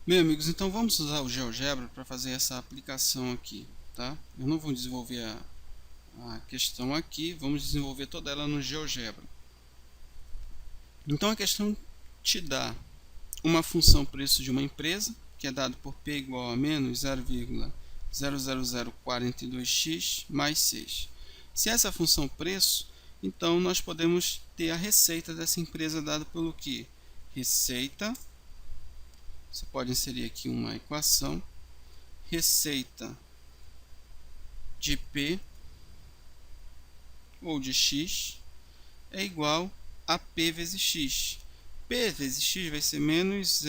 Bem, amigos, então vamos usar o GeoGebra para fazer essa aplicação aqui, tá? Eu não vou desenvolver a questão aqui, vamos desenvolver toda ela no GeoGebra. Então a questão te dá uma função preço de uma empresa, que é dado por P igual a menos 0,00042x mais 6. Se essa função preço, então nós podemos ter a receita dessa empresa dada pelo que? Receita, você pode inserir aqui uma equação, receita de P ou de X é igual a P vezes X. P vezes X vai ser menos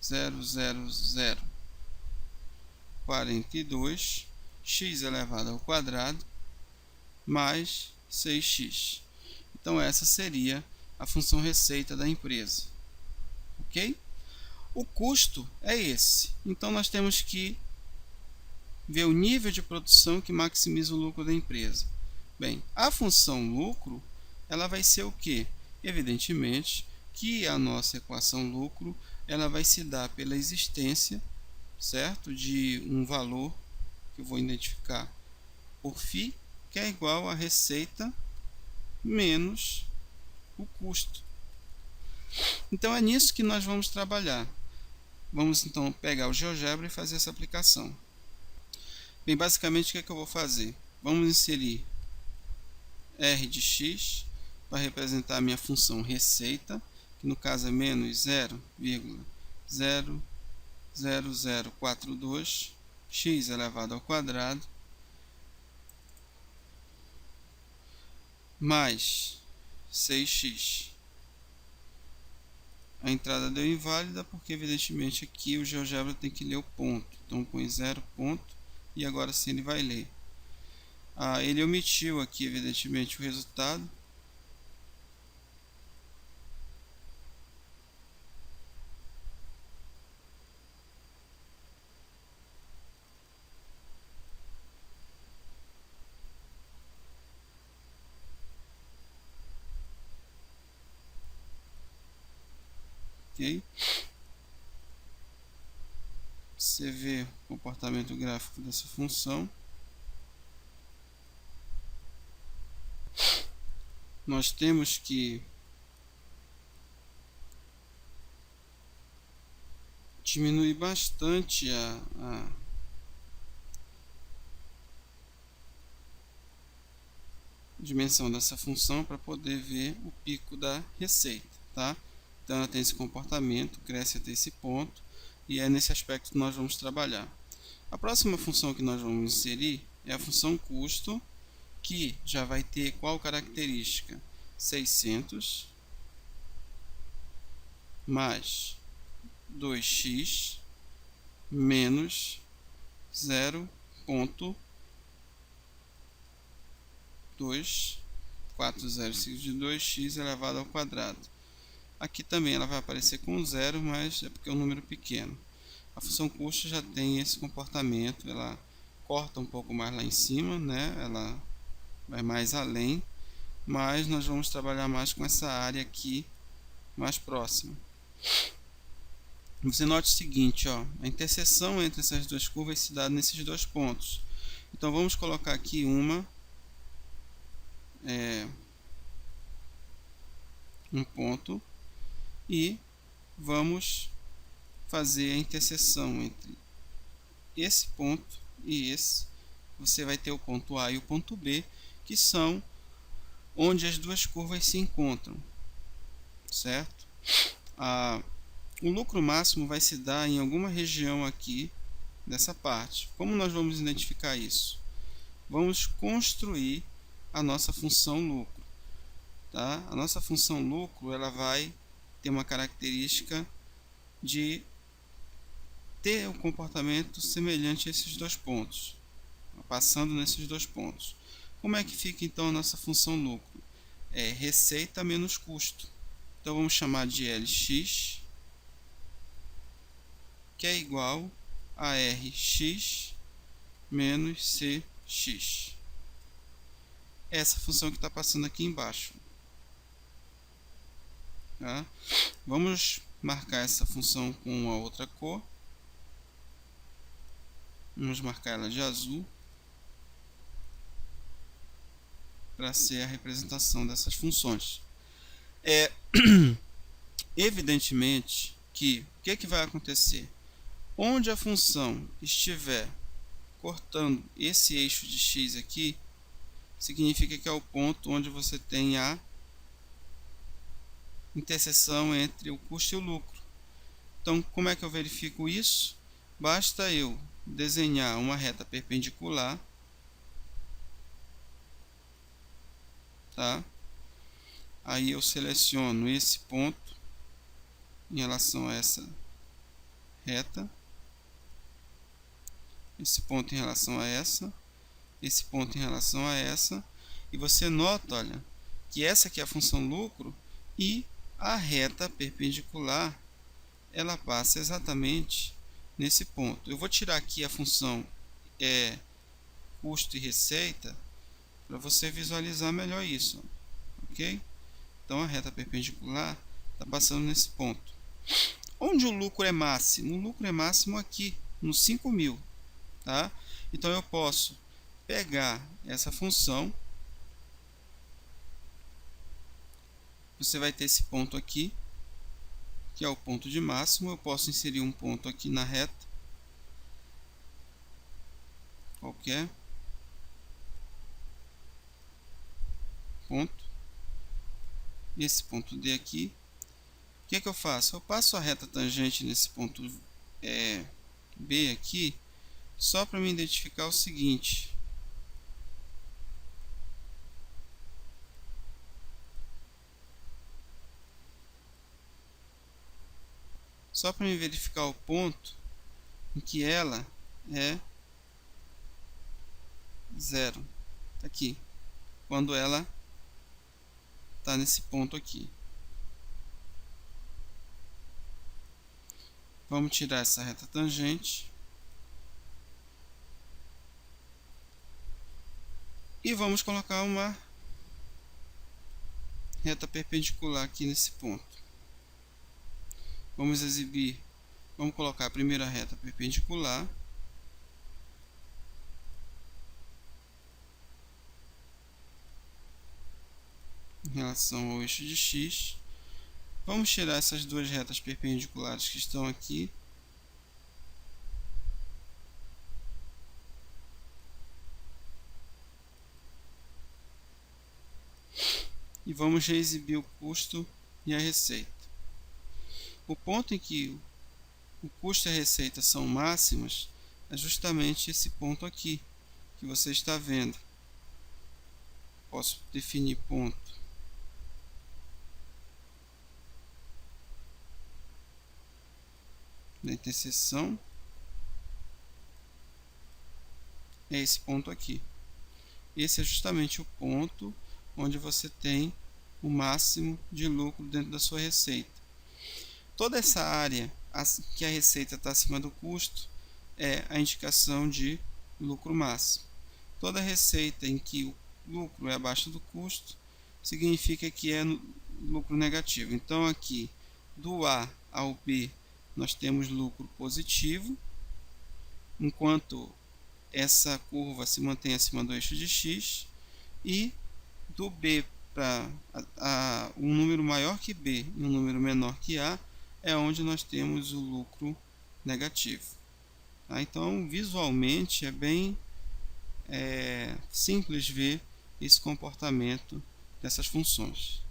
0,00042 x elevado ao quadrado mais 6x. Então essa seria a função receita da empresa. Ok? O custo é esse. Então nós temos que ver o nível de produção que maximiza o lucro da empresa. Bem, a função lucro, ela vai ser o quê? Evidentemente que a nossa equação lucro, ela vai se dar pela existência, certo? De um valor que eu vou identificar por φ, que é igual a receita menos o custo. Então é nisso que nós vamos trabalhar. Vamos então pegar o GeoGebra e fazer essa aplicação. Bem, basicamente o que é que eu vou fazer? Vamos inserir R de x para representar a minha função receita, que no caso é menos 0,00042 x elevado ao quadrado mais 6x. A entrada deu inválida porque evidentemente aqui o GeoGebra tem que ler o ponto. Então põe 0 ponto e agora sim ele vai ler. Ele omitiu aqui evidentemente o resultado. Ok? Você vê o comportamento gráfico dessa função. Nós temos que diminuir bastante a dimensão dessa função para poder ver o pico da receita, tá? Então ela tem esse comportamento, cresce até esse ponto e é nesse aspecto que nós vamos trabalhar. A próxima função que nós vamos inserir é a função custo, que já vai ter qual característica? 600 mais 2x menos 0,2405 de 2x elevado ao quadrado. Aqui também ela vai aparecer com 0, mas é porque é um número pequeno. A função custo já tem esse comportamento, ela corta um pouco mais lá em cima, né? Ela vai mais além, mas nós vamos trabalhar mais com essa área aqui mais próxima. Você note o seguinte, ó, a interseção entre essas duas curvas se dá nesses dois pontos. Então vamos colocar aqui um ponto e vamos fazer a interseção entre esse ponto e esse. Você vai ter o ponto A e o ponto B, que são onde as duas curvas se encontram, certo? O lucro máximo vai se dar em alguma região aqui dessa parte. Como nós vamos identificar isso? Vamos construir a nossa função lucro, tá? A nossa função lucro, ela vai ter uma característica de ter um comportamento semelhante a esses dois pontos, passando nesses dois pontos. Como é que fica então a nossa função lucro? É receita menos custo. Então vamos chamar de Lx, que é igual a Rx menos Cx. Essa função que está passando aqui embaixo. Tá? Vamos marcar essa função com uma outra cor. Vamos marcar ela de azul para ser a representação dessas funções. Evidentemente que o que vai acontecer? Onde a função estiver cortando esse eixo de x aqui, significa que é o ponto onde você tem a interseção entre o custo e o lucro. Então, como é que eu verifico isso? Basta eu desenhar uma reta perpendicular, tá? Aí eu seleciono esse ponto em relação a essa reta, esse ponto em relação a essa, esse ponto em relação a essa, e você nota, olha, que essa aqui é a função lucro e a reta perpendicular ela passa exatamente nesse ponto. Eu vou tirar aqui a função custo e receita para você visualizar melhor isso, ok? Então a reta perpendicular está passando nesse ponto. Onde o lucro é máximo? O lucro é máximo aqui, no 5.000, tá? Então eu posso pegar essa função, você vai ter esse ponto aqui, que é o ponto de máximo. Eu posso inserir um ponto aqui na reta, qualquer ponto, esse ponto D aqui. O que eu faço? Eu passo a reta tangente nesse ponto B aqui, só para me identificar o seguinte: só para me verificar o ponto em que ela é 0, aqui, quando ela está nesse ponto aqui. Vamos tirar essa reta tangente e vamos colocar uma reta perpendicular aqui nesse ponto. Vamos colocar a primeira reta perpendicular, em relação ao eixo de x. Vamos tirar essas duas retas perpendiculares que estão aqui. E vamos reexibir o custo e a receita. O ponto em que o custo e a receita são máximas é justamente esse ponto aqui, que você está vendo. Posso definir ponto da interseção. É esse ponto aqui. Esse é justamente o ponto onde você tem o máximo de lucro dentro da sua receita. Toda essa área que a receita está acima do custo é a indicação de lucro máximo. Toda receita em que o lucro é abaixo do custo significa que é lucro negativo. Então aqui do A ao B nós temos lucro positivo, enquanto essa curva se mantém acima do eixo de x, e do B para um número maior que B e um número menor que A é onde nós temos o lucro negativo. Tá? Então, visualmente, é bem simples ver esse comportamento dessas funções.